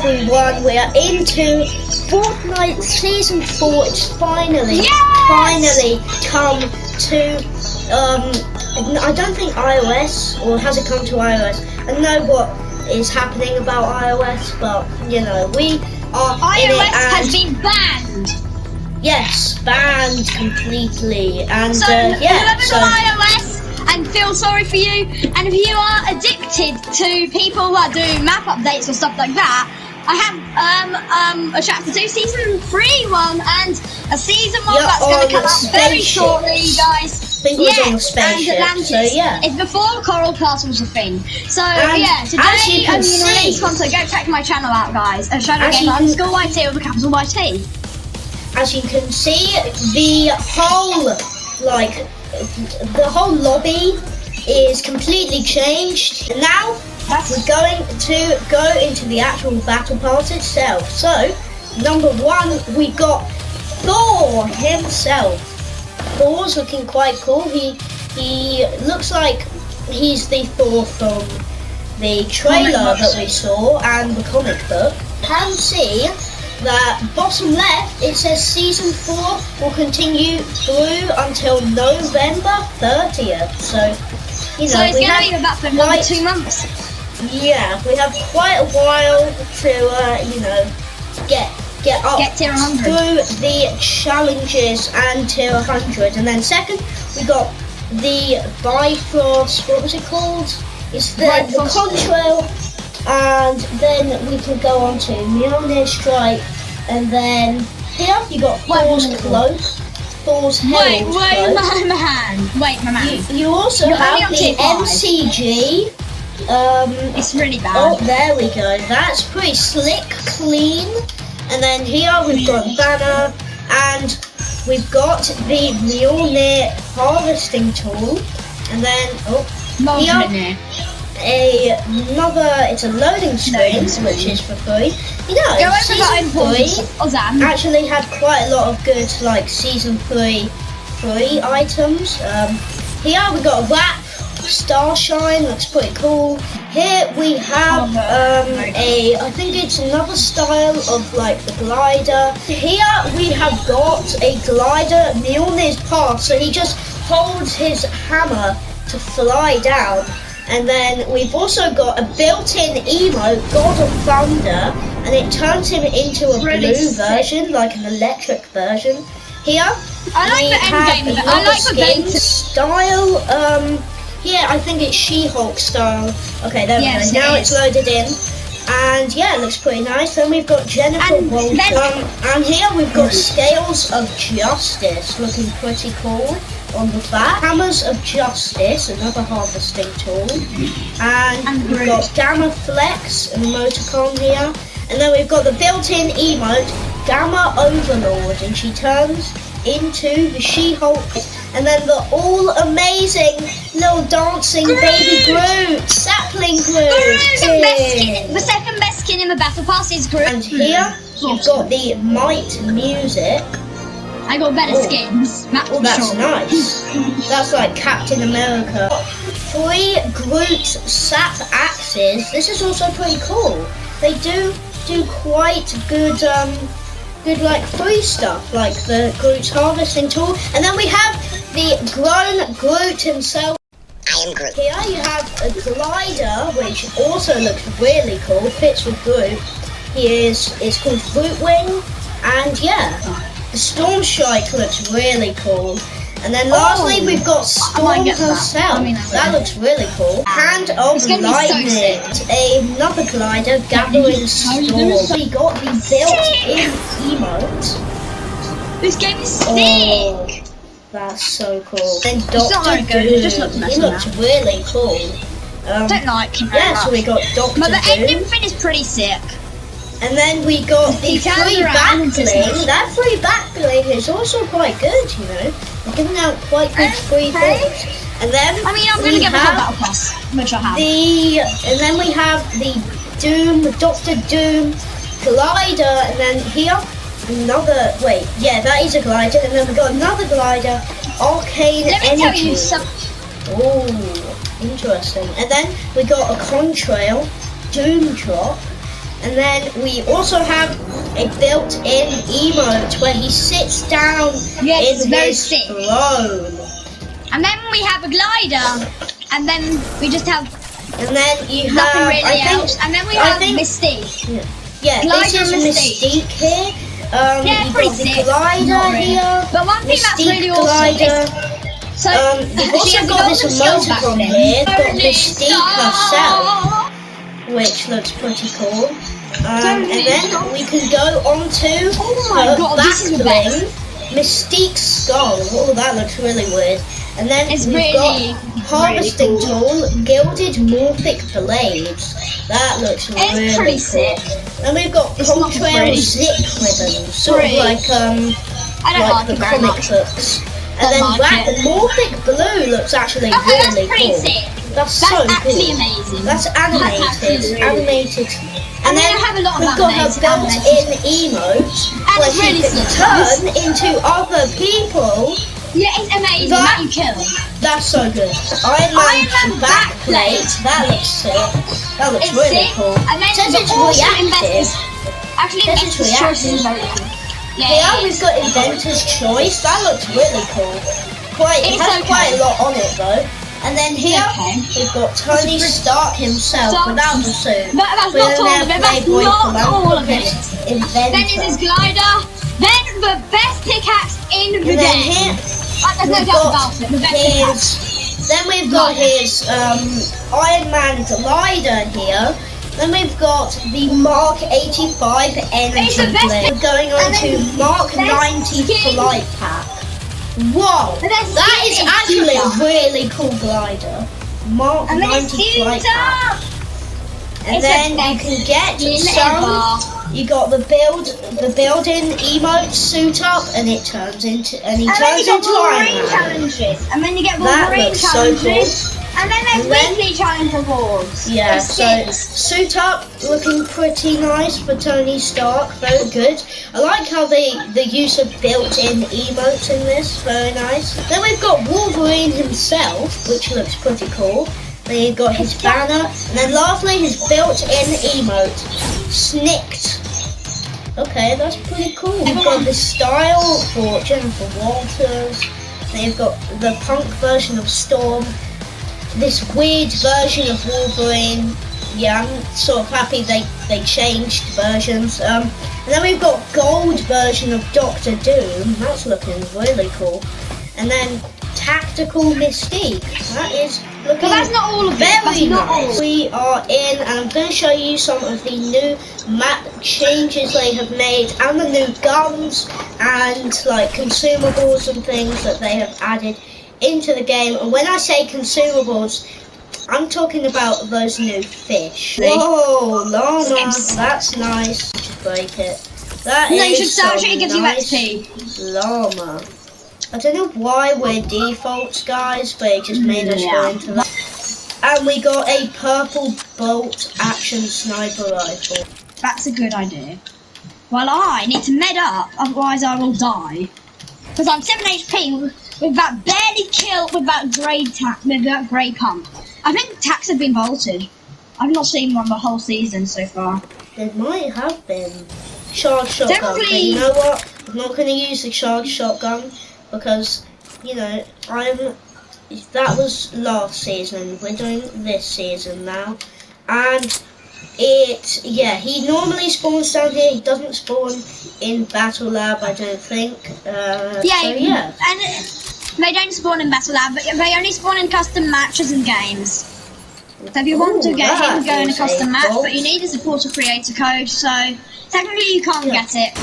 everyone, we are into Fortnite Season 4. It's finally come to, I don't think iOS, or has it come to iOS? I know what is happening about iOS, but, you know, we are in it, iOS has been banned! Yes, banned completely, and so, whoever's so... on iOS, and feel sorry for you, and if you are addicted to people that do map updates or stuff like that, I have a chapter 2 season 3 one and a season 1 that's going to come out very shortly, guys. And Atlantis. So it's before Coral Castle's a thing. So today I'm going to release content. Go check my channel out, guys. ShadowGamer_YT with a capital YT. As you can see, the whole lobby is completely changed. And now we're going to go into the actual battle pass itself. So, number 1, we got Thor himself. Thor's looking quite cool. He looks like he's the Thor from the trailer that we saw and the comic book. You can see that bottom left, it says Season 4 will continue through until November 30th. So, you know, so it's going to be about for another 2 months. Yeah, we have quite a while to, you know, get up tier 100 through the challenges and tier 100. And then second, we got the Bifrost, what was it called? It's the contrail. And then we can go on to Mjolnir Strike, and then here you got Thor's cloak, Thor's herald cloak. Wait, my man. You also have the MCG. It's really bad. Oh, there we go. That's pretty slick, clean. And then here we've got Banner, and we've got the Mjolnir harvesting tool, and then here. It's a loading screen, which is for free. You know, Season 3 actually had quite a lot of good, like, Season 3 free items. Here we got a wrap, Starshine, looks pretty cool. Here we have I think it's another style of, like, the glider. Here we have got a glider, Mjolnir's pass, so he just holds his hammer to fly down. And then we've also got a built-in emote, God of Thunder, and it turns him into a blue version, like an electric version. Here, I like the endgame. I like the game style. I think it's She-Hulk style. Okay, there we go. Now it's loaded in, and yeah, it looks pretty nice. Then we've got Jennifer Walton, and here we've got Scales of Justice, looking pretty cool. On the back, Hammers of Justice, another harvesting tool, and we've got Gamma Flex, an emoticon here, and then we've got the built-in emote, Gamma Overlord, and she turns into the She-Hulk, and then the all-amazing little dancing baby Groot, Sapling Groot. The second best skin in the Battle Pass is Groot. And here, you've got the Might music. I got better skins. That's nice. That's like Captain America. 3 Groot sap axes. This is also pretty cool. They do quite good like free stuff, like the Groot's harvesting tool. And then we have the grown Groot himself. I am Groot. Here you have a glider, which also looks really cool. Fits with Groot. It's called Groot Wing, and yeah. The Storm Strike looks really cool. And then lastly, we've got Storm herself. That looks really cool. Hand of Lightning. Another glider, Gathering Storm. We got the built-in emote. This game is sick. That's so cool. Then Doctor Doom. He looks really cool. I don't like him. Yeah, so we got Doctor Doom. But the ending thing is pretty sick. And then we got the free backbling. That free backbling is also quite good, you know. We're giving out quite good free things. And then I'm gonna get the Battle Pass, which I have. And then we have the Doctor Doom glider, and then here another. Wait, yeah, that is a glider, and then we got another glider, Arcane Energy. Let me tell you something. Oh, interesting. And then we got a contrail, Doom Drop. And then we also have a built-in emote where he sits down in his throne. And then we have a glider, and then we just have. And then you nothing have. Really else. And then we have Mystique. Yeah, this is Mystique here. Yeah, pretty sick. Glider here. But one thing that's really awesome is. So, you've also got this emoticon here. Got Mystique herself, which looks pretty cool. And then we can go on to her back bling, Mystique's skull. Oh, that looks really weird. And then we've got harvesting tool, gilded morphic blades. That looks really pretty cool. sick. And we've got contrail zip ribbons, sort of like the comic books. And then morphic blue looks actually really cool. Sick. That's so actually cool. amazing. That's animated. Animated. And then we've got her built-in emote where she can turn into other people. Yeah, it's amazing that you kill. That's so good. Iron Man backplate. That looks sick. That looks really cool. And then says it's reactive. Actually, it's reactive. Yeah, we've got Inventor's Choice. That looks really cool. It has quite a lot on it though. And then here we've got Tony Stark himself without the suit. That's not all of it. That's not all of it. Then is his glider. Then the best pickaxe in the game. There's no doubt about it. The best pickaxe. Then we've got his Iron Man glider here. Then we've got the Mark 85 energy blade. We're going on to Mark 90 flight pack. Whoa, that is actually a really cool glider. Mark 90 flight pack. And then you can get some. You got the build-in emote suit up, and it turns into Iron Man. Challenges, and then you get Wolverine challenges. And then there's weekly challenge rewards. Yeah, so suit up, looking pretty nice for Tony Stark, very good. I like how they use of built-in emotes in this, very nice. Then we've got Wolverine himself, which looks pretty cool. Then you've got his banner, and then lastly his built-in emote, Snicked. Okay, that's pretty cool. We've got the style for Jennifer Walters. Then you've got the punk version of Storm. This weird version of Wolverine. Yeah, I'm sort of happy they changed versions. And then we've got gold version of Doctor Doom. That's looking really cool. And then tactical Mystique. That is looking but that's not all of it. Very nice. We are in, and I'm going to show you some of the new map changes they have made, and the new guns and like consumables and things that they have added into the game. And when I say consumables, I'm talking about those new fish. Whoa, llama, that's nice. Just break it. That is you should search it, it gives nice you XP. Llama. I don't know why we're defaults, guys, but it just made us go into that. And we got a purple bolt action sniper rifle. That's a good idea. Well, I need to med up, otherwise I will die. Because I'm 7 HP with that barely kill with that grey pump. I think tax have been bolted. I've not seen one the whole season so far. There might have been. Charged shotgun, but you know what? I'm not going to use the charged shotgun because, you know, that was last season. We're doing this season now. And he normally spawns down here. He doesn't spawn in Battle Lab, I don't think. And they don't spawn in Battle Lab, but they only spawn in custom matches and games. So if you want to get him, go in a custom match, but you need a supporter creator code, so technically you can't get it.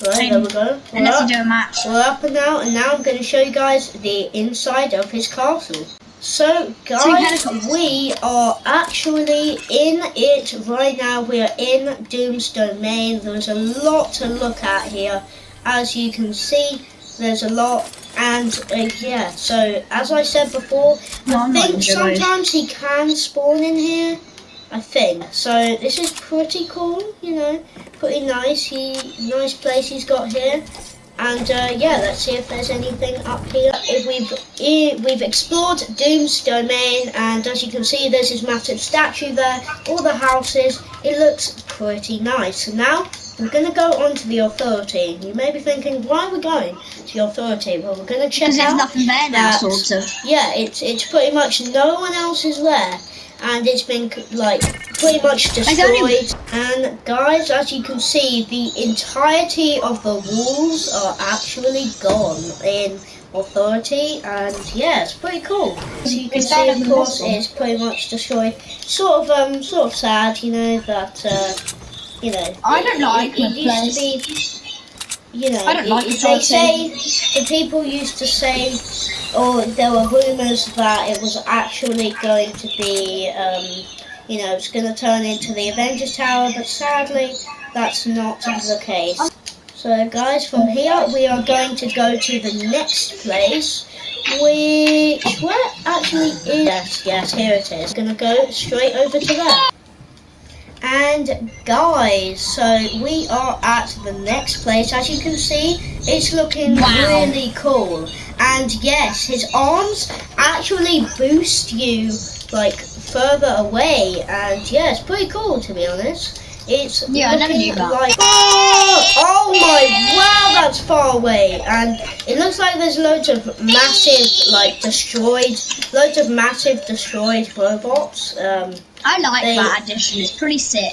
Right, there we go. Unless you do a match. We're up and now I'm going to show you guys the inside of his castle. So guys, we are actually in it right now. We are in Doom's domain. There's a lot to look at here. As you can see, there's a lot. And so as I said before, I think sometimes he can spawn in here. I think. So this is pretty cool, you know, pretty nice. Nice place he's got here. And yeah, let's see if there's anything up here. We've explored Doom's domain, and as you can see, there's his massive statue there, all the houses. It looks pretty nice. So now we're going to go on to the authority. You may be thinking, why are we going to the authority? Well, we're going to check out. Because there's nothing there now, sort of. Yeah, it's pretty much no one else is there, and it's been like pretty much destroyed. And guys, as you can see, the entirety of the walls are actually gone in authority, and yeah, it's pretty cool. As you can see, of course, it's pretty much destroyed. Sort of sad, you know, that you know. I don't like it used to be, you know, I don't like they say, the people used to say, or there were rumours that it was actually going to be, you know, it's going to turn into the Avengers Tower, but sadly, that's not the case. So guys, from here, we are going to go to the next place, which, where actually is, yes, here it is. Going to go straight over to there. And guys, so we are at the next place. As you can see, it's looking really cool. And yes, his arms actually boost you like further away, and yeah, it's pretty cool, to be honest. It's I never knew that. Like, oh my, wow, that's far away. And it looks like there's loads of massive destroyed robots. I like that addition, it's pretty sick.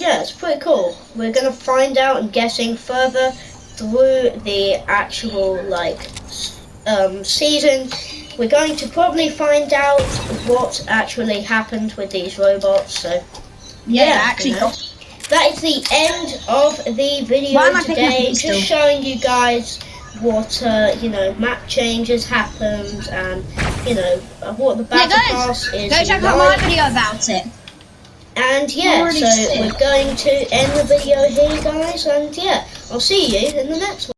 Yeah, it's pretty cool. We're going to find out, I'm guessing, further through the actual, like, season. We're going to probably find out what actually happened with these robots, so... Yeah, actually... You know, that is the end of the video today, just showing you guys what, you know, map changes happened, and, you know, what the Battle Pass is. Go check out my video about it. And yeah, so we're going to end the video here, guys, and yeah, I'll see you in the next one.